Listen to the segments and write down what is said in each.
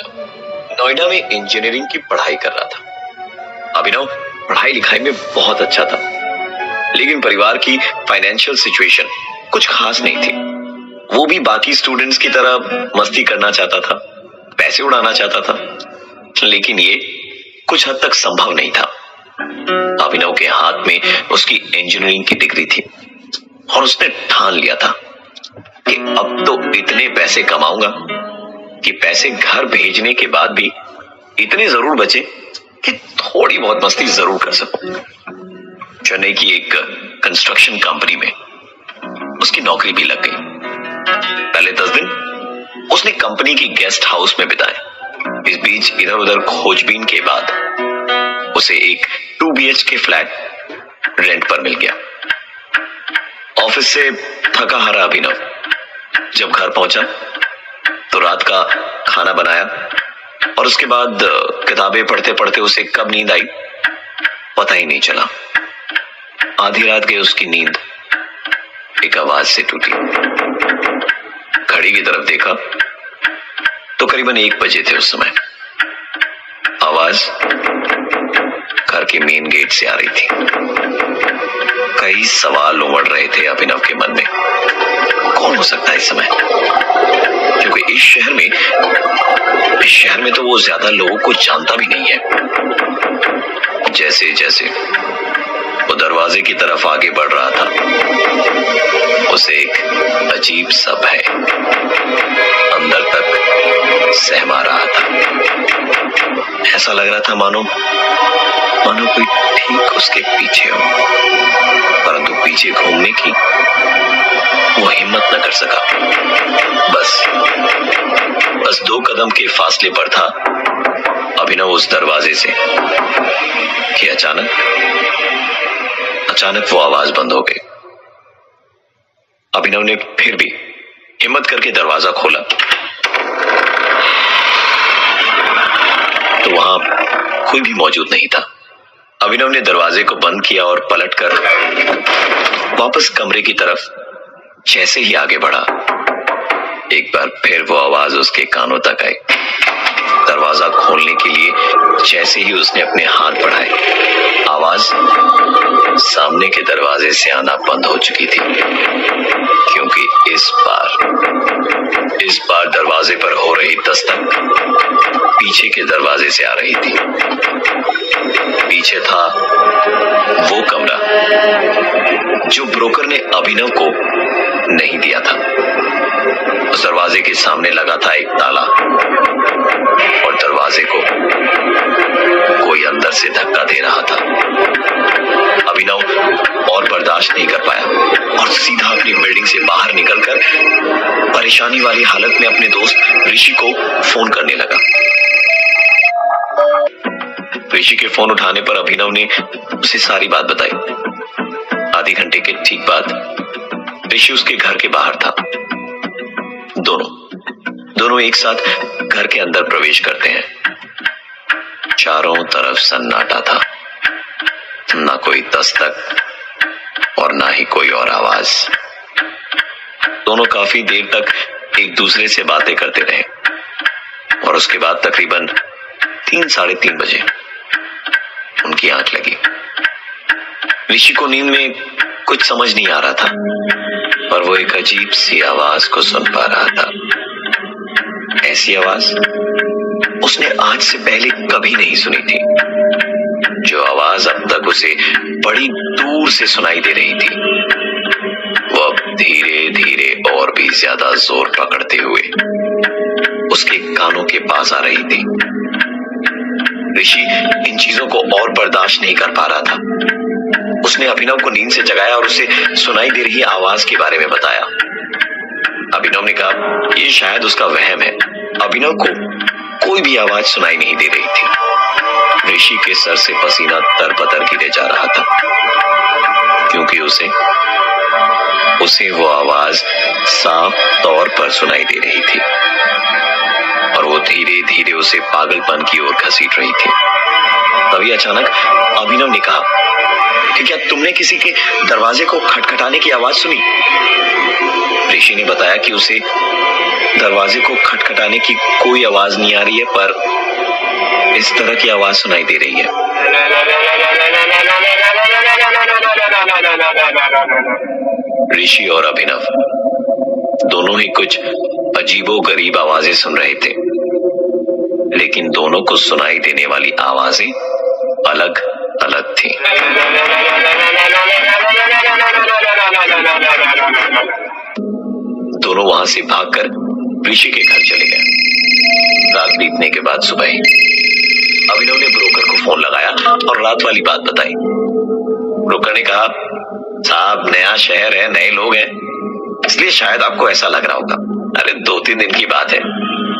नोएडा में इंजीनियरिंग की पढ़ाई कर रहा था। अभिनव पढ़ाई लिखाई में बहुत अच्छा था, लेकिन परिवार की फाइनेंशियल सिचुएशन कुछ खास नहीं थी। वो भी बाकी स्टूडेंट्स की तरह मस्ती करना चाहता था, पैसे उड़ाना चाहता था, लेकिन ये कुछ हद तक संभव नहीं था। अभिनव के हाथ में उसकी इंजीनियरिंग की डिग्री थी और उसने ठान लिया था कि अब तो इतने पैसे कमाऊंगा कि पैसे घर भेजने के बाद भी इतने जरूर बचे कि थोड़ी बहुत मस्ती जरूर कर सकूं। चेन्नई की एक कंस्ट्रक्शन कंपनी में उसकी नौकरी भी लग गई। पहले 10 दिन उसने कंपनी की गेस्ट हाउस में बिताए। इस बीच इधर उधर खोजबीन के बाद उसे एक 2 BHK फ्लैट रेंट पर मिल गया। ऑफिस से थका हारा अभिनव जब घर पहुंचा तो रात का खाना बनाया और उसके बाद किताबें पढ़ते पढ़ते उसे कब नींद आई पता ही नहीं चला। आधी रात गई उसकी नींद एक आवाज से टूटी। घड़ी की तरफ देखा तो करीबन 1 बजे थे उस समय। आवाज घर के मेन गेट से आ रही थी। कई सवाल उमड़ रहे थे अभिनव के मन में। कौन हो सकता है इस समय? क्योंकि इस शहर में तो वो ज्यादा लोगों को जानता भी नहीं है। जैसे जैसे वो दरवाजे की तरफ आगे बढ़ रहा था, उसे एक अजीब सा भय अंदर तक सहमा रहा था। ऐसा लग रहा था मानो कोई ठीक उसके पीछे हो, परंतु पीछे घूमने की वो हिम्मत न कर सका। बस 2 कदम के फासले पर था अभिनव उस दरवाजे से कि अचानक वो आवाज बंद हो गई। अभिनव ने फिर भी हिम्मत करके दरवाजा खोला तो वहां कोई भी मौजूद नहीं था। अभिनव ने दरवाजे को बंद किया और पलटकर वापस कमरे की तरफ जैसे ही आगे बढ़ा, एक बार फिर वो आवाज उसके कानों तक आई। दरवाजा खोलने के लिए जैसे ही उसने अपने हाथ बढ़ाए, आवाज सामने के दरवाजे से आना बंद हो चुकी थी, क्योंकि इस बार दरवाजे पर हो रही दस्तक पीछे के दरवाजे से आ रही थी। पीछे था वो कमरा जो ब्रोकर ने अभिनव को नहीं दिया था। उस दरवाजे के सामने लगा था एक ताला और दरवाजे को कोई अंदर से धक्का दे रहा था। अभिनव और बर्दाश्त नहीं कर पाया और सीधा अपनी बिल्डिंग से बाहर निकलकर परेशानी वाली हालत में अपने दोस्त ऋषि को फोन करने लगा। ऋषि के फोन उठाने पर अभिनव ने उसे सारी बात बताई। आधे घंटे के ठीक बाद ऋषि उसके घर के बाहर था। दोनों एक साथ घर के अंदर प्रवेश करते हैं। चारों तरफ सन्नाटा था, ना कोई दस्तक और ना ही कोई और आवाज। दोनों काफी देर तक एक दूसरे से बातें करते रहे और उसके बाद तकरीबन 3-3:30 बजे उनकी आंख लगी। ऋषि को नींद में कुछ समझ नहीं आ रहा था, पर वो एक अजीब सी आवाज को सुन पा रहा था। ऐसी आवाज उसने आज से पहले कभी नहीं सुनी थी। जो आवाज अब तक उसे बड़ी दूर से सुनाई दे रही थी, वो अब धीरे धीरे और भी ज्यादा जोर पकड़ते हुए उसके कानों के पास आ रही थी। ऋषि इन चीजों को और बर्दाश्त नहीं कर पा रहा था। उसने अभिनव को नींद से जगाया और उसे सुनाई दे रही आवाज के बारे में बताया। अभिनव ने कहा ये शायद उसका वहम है। अभिनव को कोई भी आवाज सुनाई नहीं दे रही थी। ऋषि के सर से पसीना तरपतर गिरे जा रहा था, क्योंकि उसे वो आवाज साफ तौर पर सुनाई दे रही थी और वो धीरे धीरे उसे पागलपन की ओर घसीट रही थी। तभी अचानक अभिनव ने कहा कि क्या तुमने किसी के दरवाजे को खटखटाने की आवाज सुनी? ऋषि ने बताया कि उसे दरवाजे को खटखटाने की कोई आवाज नहीं आ रही है, पर इस तरह की आवाज सुनाई दे रही है। ऋषि और अभिनव दोनों ही कुछ अजीबोगरीब आवाजें सुन रहे थे, लेकिन दोनों को सुनाई देने वाली आवाजें अलग अलग थी। दोनों वहां से भागकर ऋषि के घर चले गए। रात बीतने के बाद सुबह अभिनव ने ब्रोकर को फोन लगाया और रात वाली बात बताई। ब्रोकर ने कहा, साहब नया शहर है, नए लोग हैं, इसलिए शायद आपको ऐसा लग रहा होगा। अरे 2-3 दिन की बात है,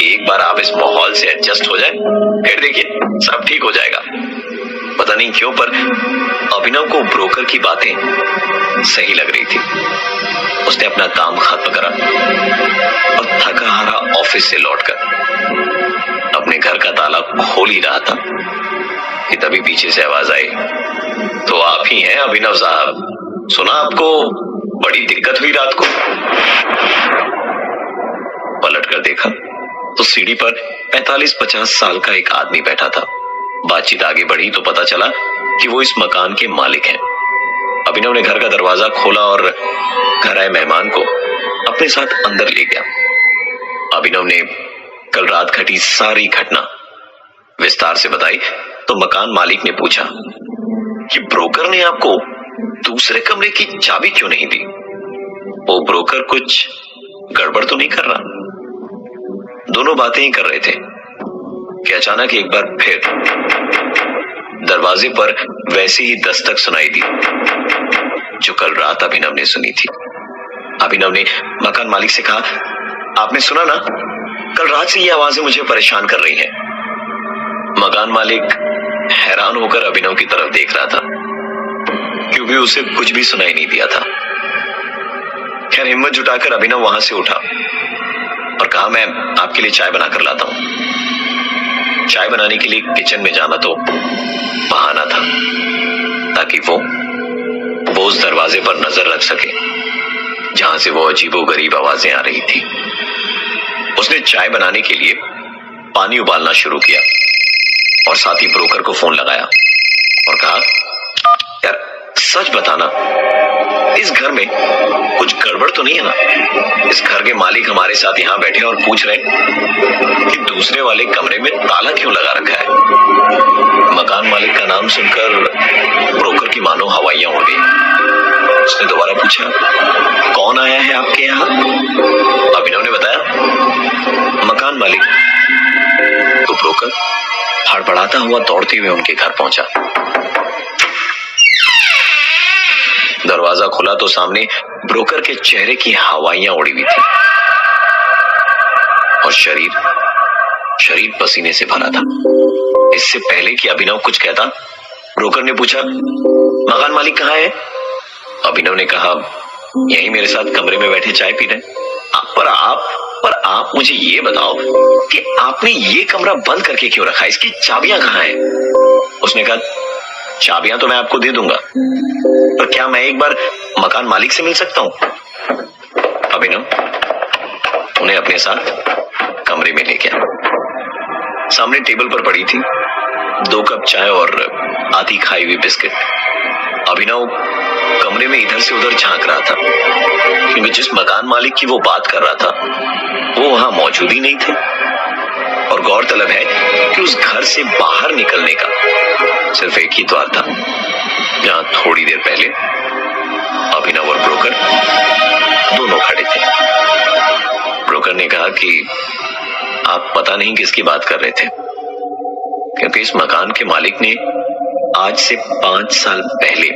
एक बार आप इस माहौल से एडजस्ट हो जाए, फिर देखिए सब ठीक हो जाएगा। पता नहीं क्यों पर अभिनव को ब्रोकर की बातें सही लग रही थी। उसने अपना काम खत्म करा और थका हारा ऑफिस से लौटकर अपने घर का ताला खोल ही रहा था कि तभी पीछे से आवाज आई, तो आप ही हैं अभिनव साहब, सुना आपको बड़ी दिक्कत हुई रात को। पलट कर देखा तो सीढ़ी पर 45-50 साल का एक आदमी बैठा था। बातचीत आगे बढ़ी तो पता चला कि वो इस मकान के मालिक हैं। अभिनव ने घर का दरवाजा खोला और घर आए मेहमान को अपने साथ अंदर ले गया। अभिनव ने कल रात घटी सारी घटना विस्तार से बताई तो मकान मालिक ने पूछा कि ब्रोकर ने आपको दूसरे कमरे की चाबी क्यों नहीं दी? वो ब्रोकर कुछ गड़बड़ तो नहीं कर रहा? दोनों बातें ही कर रहे थे कि अचानक एक बार फिर दरवाजे पर वैसी ही दस्तक सुनाई दी जो कल रात अभिनव ने सुनी थी। अभिनव ने मकान मालिक से कहा, आपने सुना ना, कल रात से ये आवाजें मुझे परेशान कर रही हैं। मकान मालिक हैरान होकर अभिनव की तरफ देख रहा था क्योंकि उसे कुछ भी सुनाई नहीं दिया था। खैर हिम्मत जुटाकर अभिनव वहां से उठा और कहा, मैं आपके लिए चाय बनाकर लाता हूं। चाय बनाने के लिए किचन में जाना तो बहाना था ताकि वो उस दरवाजे पर नजर रख सके जहां से वो अजीबोगरीब आवाजें आ रही थी। उसने चाय बनाने के लिए पानी उबालना शुरू किया और साथ ही ब्रोकर को फोन लगाया और कहा, यार सच बताना, इस घर में कुछ गड़बड़ तो नहीं है ना? इस घर के मालिक हमारे साथ यहाँ बैठे और पूछ रहे कि दूसरे वाले कमरे में ताला क्यों लगा रखा है। मकान मालिक का नाम सुनकर ब्रोकर की मानो हवाइयां उड़ गई। उसने दोबारा पूछा, कौन आया है आपके यहाँ? अभिनव ने बताया, मकान मालिक। तो ब्रोकर हड़बड़ाता हुआ दौड़ते हुए उनके घर पहुंचा। दरवाजा खुला तो सामने ब्रोकर के चेहरे की हवाइयां उड़ी हुई थी और शरीर पसीने से भरा था। इससे पहले कि अभिनव कुछ कहता, ब्रोकर ने पूछा, मकान मालिक कहाँ है? अभिनव ने कहा, यही मेरे साथ कमरे में बैठे चाय पी रहे। पर आप मुझे ये बताओ कि आपने ये कमरा बंद करके क्यों रखा? इसकी चाबियां कहाँ हैं? उसने कहा, चाबियां तो मैं आपको दे दूंगा, पर क्या मैं एक बार मकान मालिक से मिल सकता हूं? अभिनव उन्हें अपने साथ कमरे में ले गया। सामने टेबल पर पड़ी थी 2 कप चाय और आधी खाई हुई बिस्किट। अभिनव कमरे में इधर से उधर झांक रहा था क्योंकि जिस मकान मालिक की वो बात कर रहा था वो वहां मौजूद ही नहीं थे। और गौरतलब है कि उस घर से बाहर निकलने का सिर्फ एक ही द्वार था जहां थोड़ी देर पहले अभिनव और ब्रोकर दोनों खड़े थे। ब्रोकर ने कहा कि आप पता नहीं किसकी बात कर रहे थे, क्योंकि इस मकान के मालिक ने आज से 5 साल पहले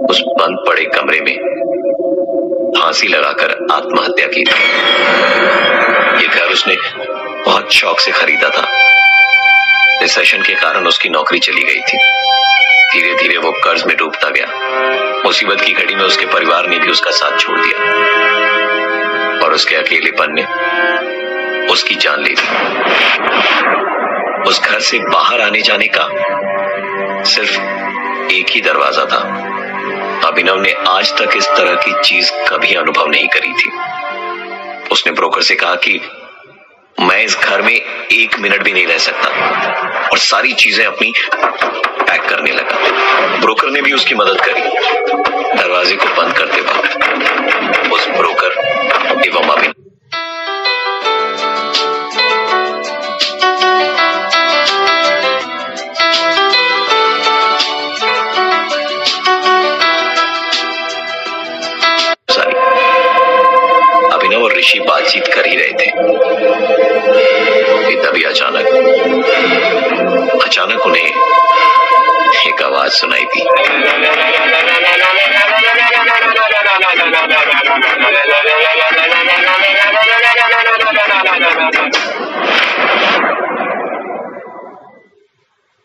उस बंद पड़े कमरे में फांसी लगाकर आत्महत्या की थी। ये घर उसने बहुत शौक से खरीदा था। रिसेशन के कारण उसकी नौकरी चली गई थी। धीरे धीरे वो कर्ज में डूबता गया। मुसीबत की घड़ी में उसके परिवार ने भी उसका साथ छोड़ दिया और उसके अकेलेपन ने उसकी जान ले ली। उस घर से बाहर आने जाने का सिर्फ एक ही दरवाजा था, अभिनव ने आज तक इस तरह की चीज कभी अनुभव नहीं करी थी। उसने ब्रोकर से कहा कि मैं इस घर में 1 मिनट भी नहीं रह सकता और सारी चीजें अपनी पैक करने लगा। ब्रोकर ने भी उसकी मदद करी। दरवाजे को बंद करते वक्त उस ब्रोकर एवं अभिनव और ऋषि बातचीत कर ही रहे थे कि तभी अचानक उन्हें एक आवाज सुनाई दी।